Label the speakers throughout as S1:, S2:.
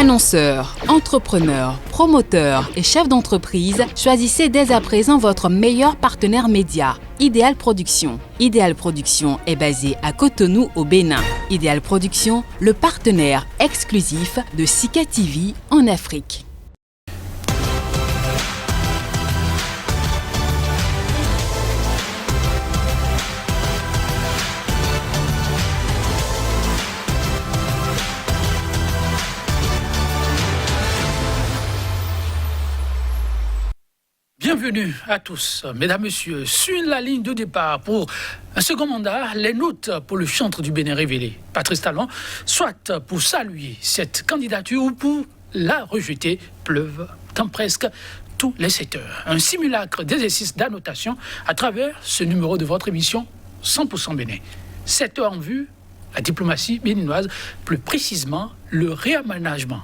S1: Annonceurs, entrepreneurs, promoteurs et chefs d'entreprise, choisissez dès à présent votre meilleur partenaire média, Idéal Production. Idéal Production est basé à Cotonou au Bénin. Idéal Production, le partenaire exclusif de Sika TV en Afrique.
S2: Bienvenue à tous, mesdames, messieurs, sur la ligne de départ pour un second mandat, les notes pour le chantre du Bénin révélé, Patrice Talon, soit pour saluer cette candidature ou pour la rejeter, pleuvent dans presque tous les secteurs. Un simulacre d'exercice d'annotation à travers ce numéro de votre émission 100% Bénin. Secteur en vue, la diplomatie béninoise, plus précisément le réaménagement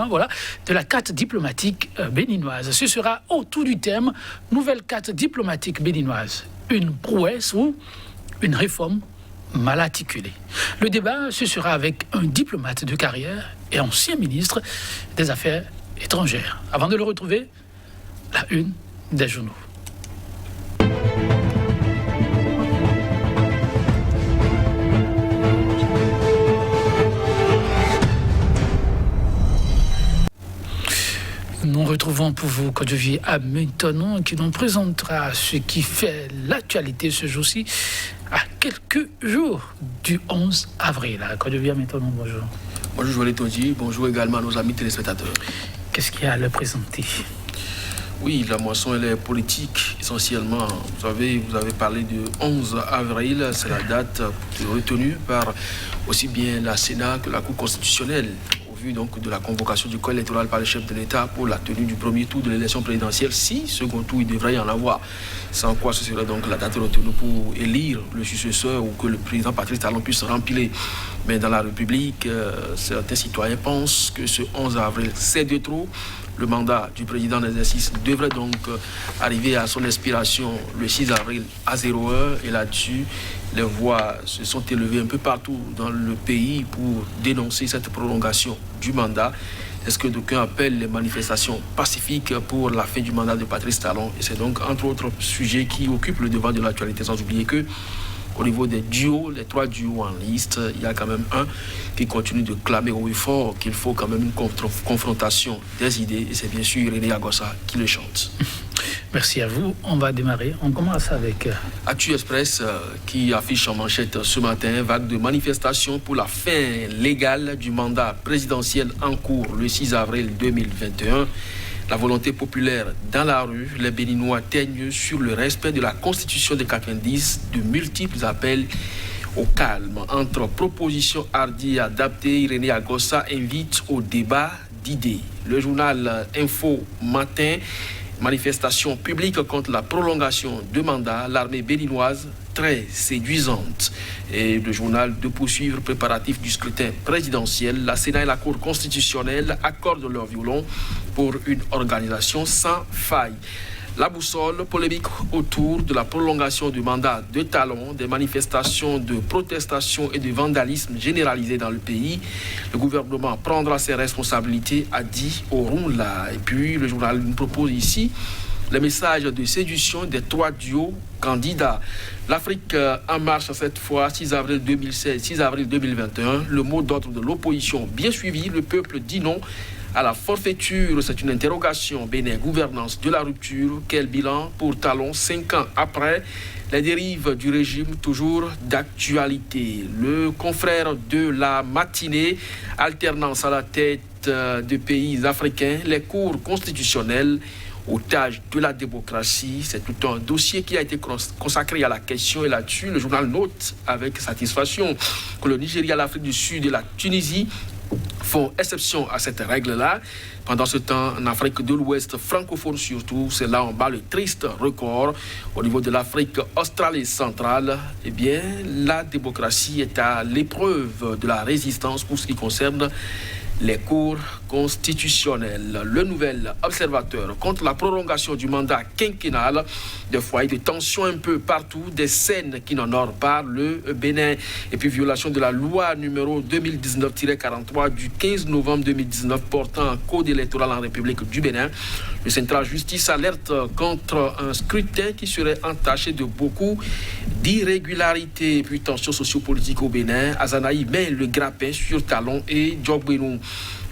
S2: voilà, de la carte diplomatique béninoise. Ce sera autour du thème « Nouvelle carte diplomatique béninoise, une prouesse ou une réforme mal articulée ». Le débat, ce sera avec un diplomate de carrière et ancien ministre des Affaires étrangères. Avant de le retrouver, la une des journaux. Nous retrouvons pour vous Kodjovi Amintonon qui nous présentera ce qui fait l'actualité ce jour-ci à quelques jours du 11 avril. Kodjovi Amintonon, bonjour.
S3: Bonjour Joël Tonji, bonjour également à nos amis téléspectateurs.
S2: Qu'est-ce qu'il y a à le présenter?
S3: Oui, la moisson elle est politique essentiellement. Vous avez parlé du 11 avril, c'est la date retenue par aussi bien la Sénat que la Cour constitutionnelle. Vu donc de la convocation du corps électoral par le chef de l'État pour la tenue du premier tour de l'élection présidentielle, si second tour il devrait y en avoir, sans quoi ce serait donc la date retenue pour élire le successeur ou que le président Patrice Talon puisse remplir. Mais dans la République, certains citoyens pensent que ce 11 avril c'est de trop. Le mandat du président d'exercice devrait donc arriver à son expiration le 6 avril à 0 heure. Et là-dessus, les voix se sont élevées un peu partout dans le pays pour dénoncer cette prolongation du mandat. C'est ce que d'aucuns appellent les manifestations pacifiques pour la fin du mandat de Patrice Talon. Et c'est donc entre autres sujets qui occupent le devant de l'actualité, sans oublier que au niveau des duos, les 3 duos en liste, il y a quand même un qui continue de clamer haut et fort qu'il faut quand même une confrontation des idées. Et c'est bien sûr René Agossa qui le chante.
S2: Merci à vous. On va démarrer. On commence avec
S3: Actu Express qui affiche en manchette ce matin vague de manifestations pour la fin légale du mandat présidentiel en cours le 6 avril 2021. La volonté populaire dans la rue, les Béninois teignent sur le respect de la Constitution de 90, de multiples appels au calme. Entre propositions hardies et adaptées, René Agossa invite au débat d'idées. Le journal Info Matin, manifestation publique contre la prolongation de mandat, l'armée béninoise très séduisante. Et le journal de poursuivre préparatifs du scrutin présidentiel, la Sénat et la Cour constitutionnelle accordent leur violon pour une organisation sans faille. La boussole, polémique autour de la prolongation du mandat de Talon, des manifestations de protestation et de vandalisme généralisés dans le pays. Le gouvernement prendra ses responsabilités, a dit Orunla. Et puis le journal nous propose ici le message de séduction des 3 duos candidats. L'Afrique en marche cette fois, 6 avril 2016, 6 avril 2021. Le mot d'ordre de l'opposition bien suivi, le peuple dit non à la forfaiture. C'est une interrogation. Bénin, gouvernance de la rupture. Quel bilan pour Talon 5 ans après? Les dérives du régime toujours d'actualité. Le confrère de la matinée, alternance à la tête de pays africains, les cours constitutionnels, otage de la démocratie. C'est tout un dossier qui a été consacré à la question et là-dessus, le journal note avec satisfaction que le Nigeria, l'Afrique du Sud et la Tunisie font exception à cette règle-là. Pendant ce temps, en Afrique de l'Ouest, francophone surtout, c'est là on bat le triste record. Au niveau de l'Afrique australe et centrale, eh bien, la démocratie est à l'épreuve de la résistance pour ce qui concerne les cours constitutionnels. Le nouvel observateur contre la prolongation du mandat quinquennal, des foyers de tension un peu partout, des scènes qui n'honorent pas le Bénin. Et puis violation de la loi numéro 2019-43 du 15 novembre 2019 portant code électoral en République du Bénin. Le Central Justice alerte contre un scrutin qui serait entaché de beaucoup d'irrégularités. Et puis tensions sociopolitiques au Bénin. Azanaï met le grappin sur Talon et Djogbenou.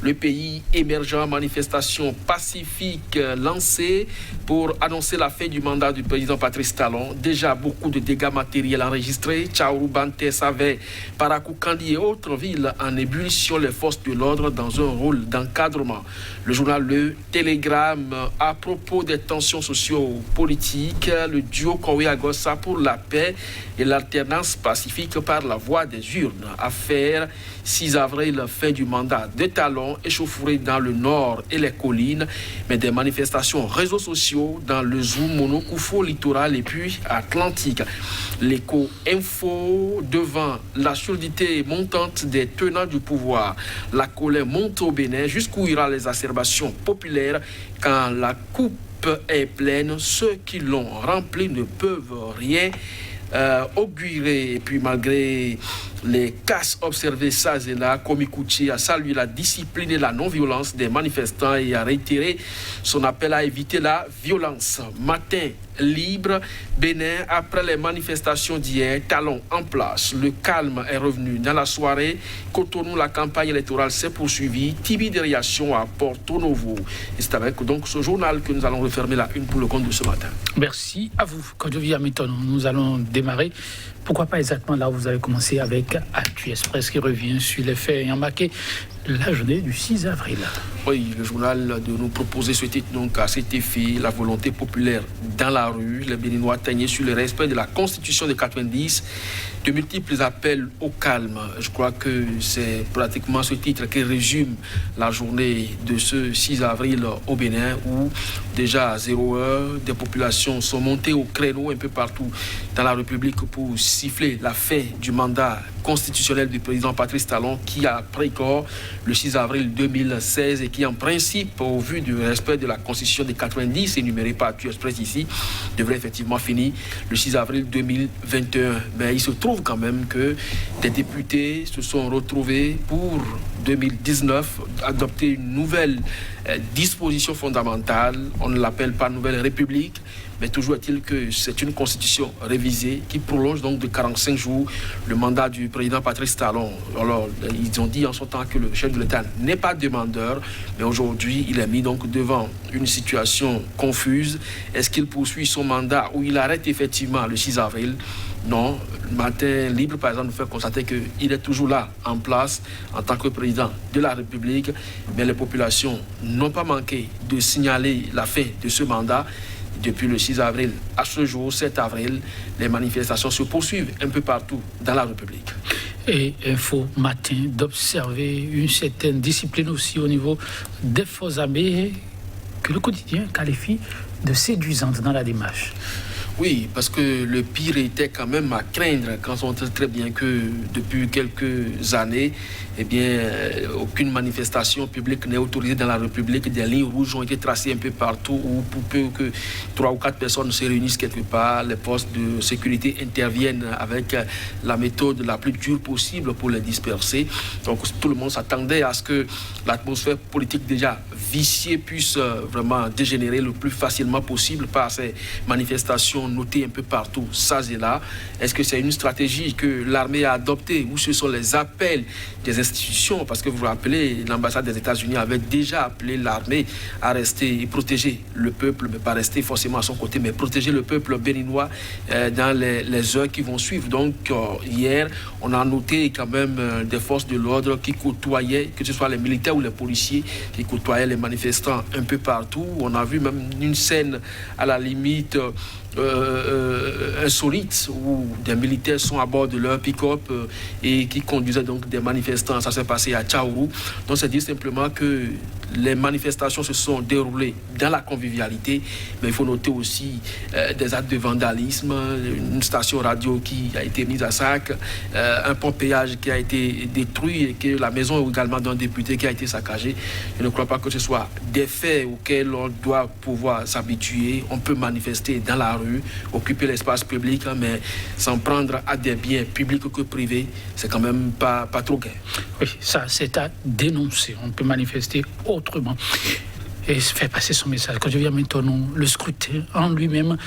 S3: Le pays émergent, manifestation pacifique lancée pour annoncer la fin du mandat du président Patrice Talon. Déjà beaucoup de dégâts matériels enregistrés. Tchaourou, Banté, Savé, Parakou, Kandi et autres villes en ébullition, les forces de l'ordre dans un rôle d'encadrement. Le journal Le Télégramme, à propos des tensions socio-politiques, le duo Koué-Agossa pour la paix et l'alternance pacifique par la voie des urnes. Affaire 6 avril, fin du mandat de Talon, échauffourée dans le nord et les collines, mais des manifestations réseaux sociaux dans le Zoom, Monokoufo, littoral et puis Atlantique. L'écho info devant la surdité montante des tenants du pouvoir. La colère monte au Bénin jusqu'où ira les exacerbations populaires quand la coupe est pleine. Ceux qui l'ont remplie ne peuvent rien augurer. Et puis malgré les casses observées ça et là, Komikuchi a salué la discipline et la non-violence des manifestants et a réitéré son appel à éviter la violence. Matin libre, Bénin, après les manifestations d'hier, Talon en place. Le calme est revenu dans la soirée. Cotonou, la campagne électorale s'est poursuivie. Timide réaction à Porto Novo. Et c'est avec donc ce journal que nous allons refermer la une pour le compte de ce matin.
S2: Merci à vous. Quand je viens à Méton, nous allons démarrer. Pourquoi pas exactement là où vous avez commencé avec Actu Express qui revient sur les faits ayant marqué la journée du 6 avril.
S3: Oui, le journal de nous proposer ce titre donc à cet effet, la volonté populaire dans la rue, les Béninois teignés sur le respect de la Constitution de 90, de multiples appels au calme. Je crois que c'est pratiquement ce titre qui résume la journée de ce 6 avril au Bénin où déjà à 0 heure, des populations sont montées au créneau un peu partout dans la République pour siffler la fin du mandat constitutionnel du président Patrice Talon qui a pris corps le 6 avril 2016 et qui en principe, au vu du respect de la Constitution de 90 énumérée par Actu Express ici, devrait effectivement finir le 6 avril 2021. Mais il se trouve quand même que des députés se sont retrouvés pour 2019 adopter une nouvelle disposition fondamentale. On ne l'appelle pas Nouvelle République, mais toujours est-il que c'est une constitution révisée qui prolonge donc de 45 jours le mandat du président Patrice Talon. Alors, ils ont dit en son temps que le chef de l'État n'est pas demandeur, mais aujourd'hui, il est mis donc devant une situation confuse. Est-ce qu'il poursuit son mandat ou il arrête effectivement le 6 avril ? Non, le Matin Libre, par exemple, nous fait constater qu'il est toujours là, en place, en tant que président de la République, mais les populations n'ont pas manqué de signaler la fin de ce mandat. Depuis le 6 avril à ce jour, 7 avril, les manifestations se poursuivent un peu partout dans la République.
S2: Et Info Matin d'observer une certaine discipline aussi au niveau des forces armées que le quotidien qualifie de séduisante dans la démarche.
S3: Oui, parce que le pire était quand même à craindre quand on sait très bien que depuis quelques années, eh bien, aucune manifestation publique n'est autorisée dans la République. Des lignes rouges ont été tracées un peu partout où pour peu que 3 ou 4 personnes se réunissent quelque part, les forces de sécurité interviennent avec la méthode la plus dure possible pour les disperser. Donc tout le monde s'attendait à ce que l'atmosphère politique déjà viciée puisse vraiment dégénérer le plus facilement possible par ces manifestations notées un peu partout, ça et là. Est-ce que c'est une stratégie que l'armée a adoptée ou ce sont les appels des institutions? Parce que vous vous rappelez, l'ambassade des États-Unis avait déjà appelé l'armée à rester et protéger le peuple, mais pas rester forcément à son côté, mais protéger le peuple béninois dans les heures qui vont suivre. Donc hier, on a noté quand même des forces de l'ordre qui côtoyaient, que ce soit les militaires ou les policiers, qui côtoyaient les manifestants un peu partout. On a vu même une scène à la limite insolites où des militaires sont à bord de leur pick-up et qui conduisaient donc des manifestants. Ça s'est passé à Tchaourou. Donc c'est dire simplement que les manifestations se sont déroulées dans la convivialité, mais il faut noter aussi des actes de vandalisme, une station radio qui a été mise à sac, un pont péage qui a été détruit et que la maison également d'un député qui a été saccagée. Je ne crois pas que ce soit des faits auxquels on doit pouvoir s'habituer. On peut manifester dans la rue, occuper l'espace public, mais s'en prendre à des biens publics que privés, c'est quand même pas trop gain.
S2: Oui, ça c'est à dénoncer. On peut manifester autrement et faire passer son message. Quand je viens maintenant, le scrutin en lui-même,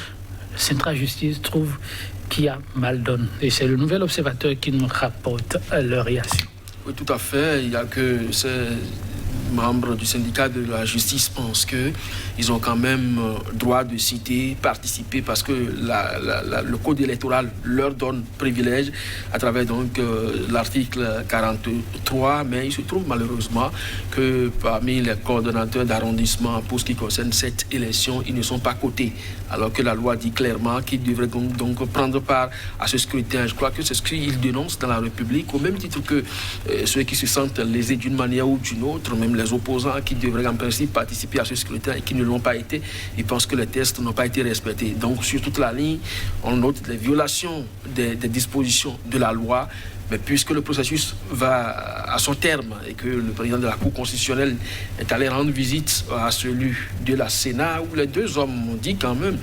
S2: Centrale Justice trouve qu'il y a mal donne. Et c'est le Nouvel Observateur qui nous rapporte leur réaction.
S3: Oui, tout à fait. Il y a que ces membres du syndicat de la justice pensent qu'ils ont quand même droit de citer, participer, parce que le code électoral leur donne privilège à travers donc l'article 43, mais il se trouve malheureusement que parmi les coordonnateurs d'arrondissement pour ce qui concerne cette élection, ils ne sont pas cotés, alors que la loi dit clairement qu'ils devraient donc prendre part à ce scrutin. Je crois que c'est ce qu'ils dénoncent dans la République, au même titre que ceux qui se sentent lésés d'une manière ou d'une autre, même les opposants qui devraient en principe participer à ce scrutin et qui ne l'ont pas été. Ils pensent que les tests n'ont pas été respectés. Donc sur toute la ligne, on note les violations des dispositions de la loi. Mais puisque le processus va à son terme et que le président de la Cour constitutionnelle est allé rendre visite à celui de la Sénat, où les deux hommes ont dit quand même,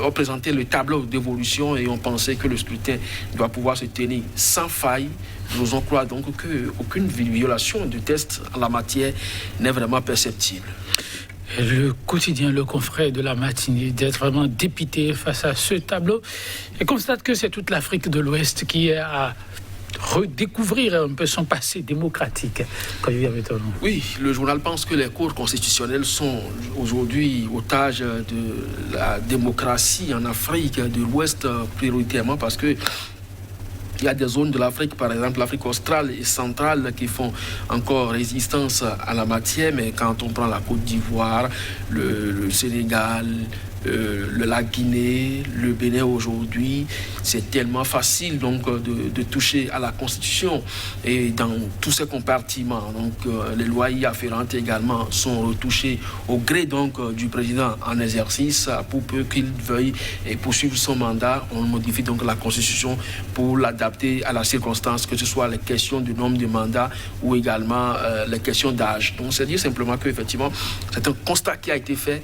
S3: ont présenté le tableau d'évolution et ont pensé que le scrutin doit pouvoir se tenir sans faille, nous osons croire donc qu'aucune violation du test en la matière n'est vraiment perceptible.
S2: Le quotidien, le confrère de la matinée, d'être vraiment dépité face à ce tableau et constate que c'est toute l'Afrique de l'Ouest qui est à redécouvrir un peu son passé démocratique.
S3: Oui, le journal pense que les cours constitutionnels sont aujourd'hui otages de la démocratie en Afrique de l'Ouest prioritairement parce que il y a des zones de l'Afrique, par exemple l'Afrique australe et centrale, qui font encore résistance à la matière, mais quand on prend la Côte d'Ivoire, le Sénégal, la Guinée, le Bénin aujourd'hui, c'est tellement facile donc de toucher à la Constitution et dans tous ces compartiments. Donc les lois y afférentes également sont retouchées au gré donc du président en exercice pour peu qu'il veuille poursuivre son mandat. On modifie donc la Constitution pour l'adapter à la circonstance, que ce soit les questions du nombre de mandats ou également les questions d'âge. Donc c'est dire simplement qu'effectivement c'est un constat qui a été fait.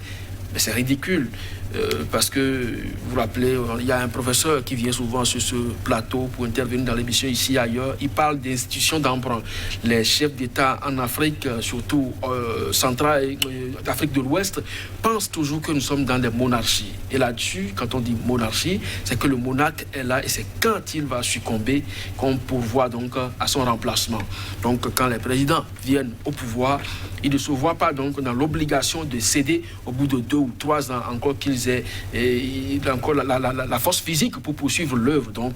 S3: Mais c'est ridicule parce que, vous vous rappelez, il y a un professeur qui vient souvent sur ce plateau pour intervenir dans l'émission ici et ailleurs. Il parle d'institutions d'emprunt. Les chefs d'État en Afrique, surtout centrale et d'Afrique de l'Ouest, pensent toujours que nous sommes dans des monarchies. Et là-dessus, quand on dit monarchie, c'est que le monarque est là et c'est quand il va succomber qu'on pourvoit donc à son remplacement. Donc quand les présidents viennent au pouvoir, ils ne se voient pas donc dans l'obligation de céder au bout de 2 ou 3 ans encore qu'ils aient encore la force physique pour poursuivre l'œuvre. Donc,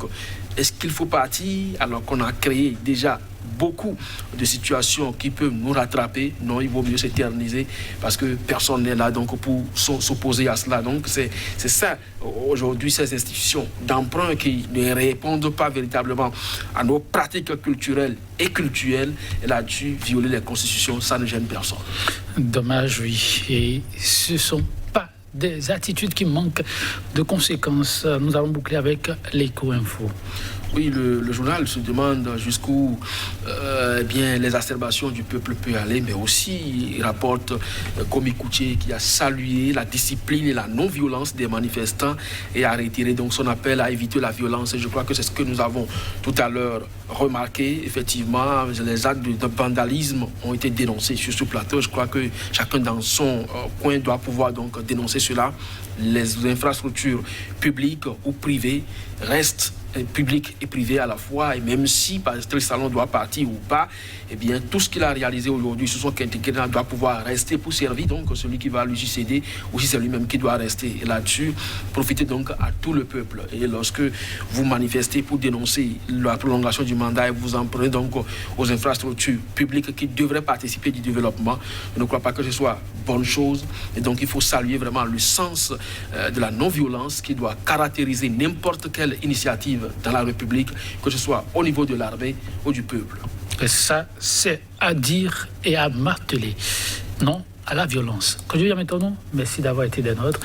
S3: est-ce qu'il faut partir alors qu'on a créé déjà beaucoup de situations qui peuvent nous rattraper? Non, il vaut mieux s'éterniser parce que personne n'est là donc pour s'opposer à cela. Donc c'est ça aujourd'hui, ces institutions d'emprunt qui ne répondent pas véritablement à nos pratiques culturelles et cultuelles. Et là-dessus, violer les constitutions, ça ne gêne personne.
S2: Dommage, oui. Et ce sont pas des attitudes qui manquent de conséquences. Nous allons boucler avec l'éco-info.
S3: Oui, le journal se demande jusqu'où bien les exacerbations du peuple peuvent aller, mais aussi il rapporte Komi Koutié qui a salué la discipline et la non-violence des manifestants et a retiré donc son appel à éviter la violence. Et je crois que c'est ce que nous avons tout à l'heure remarqué. Effectivement, les actes de vandalisme ont été dénoncés sur ce plateau. Je crois que chacun dans son coin doit pouvoir donc dénoncer cela. Les infrastructures publiques ou privées restent public et privé à la fois, et même si Patrice Talon doit partir ou pas, eh bien tout ce qu'il a réalisé aujourd'hui, ce sont Quinquennat doit pouvoir rester pour servir donc celui qui va lui succéder, ou si c'est lui-même qui doit rester. Et là-dessus, profitez donc à tout le peuple. Et lorsque vous manifestez pour dénoncer la prolongation du mandat et vous en prenez donc aux infrastructures publiques qui devraient participer du développement, je ne crois pas que ce soit bonne chose. Et donc il faut saluer vraiment le sens de la non-violence qui doit caractériser n'importe quelle initiative dans la République, que ce soit au niveau de l'armée ou du peuple.
S2: Et ça, c'est à dire et à marteler. Non à la violence. Que Dieu maintenant, merci d'avoir été des nôtres.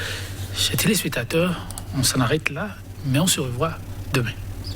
S2: Chers téléspectateurs, on s'en arrête là, mais on se revoit demain.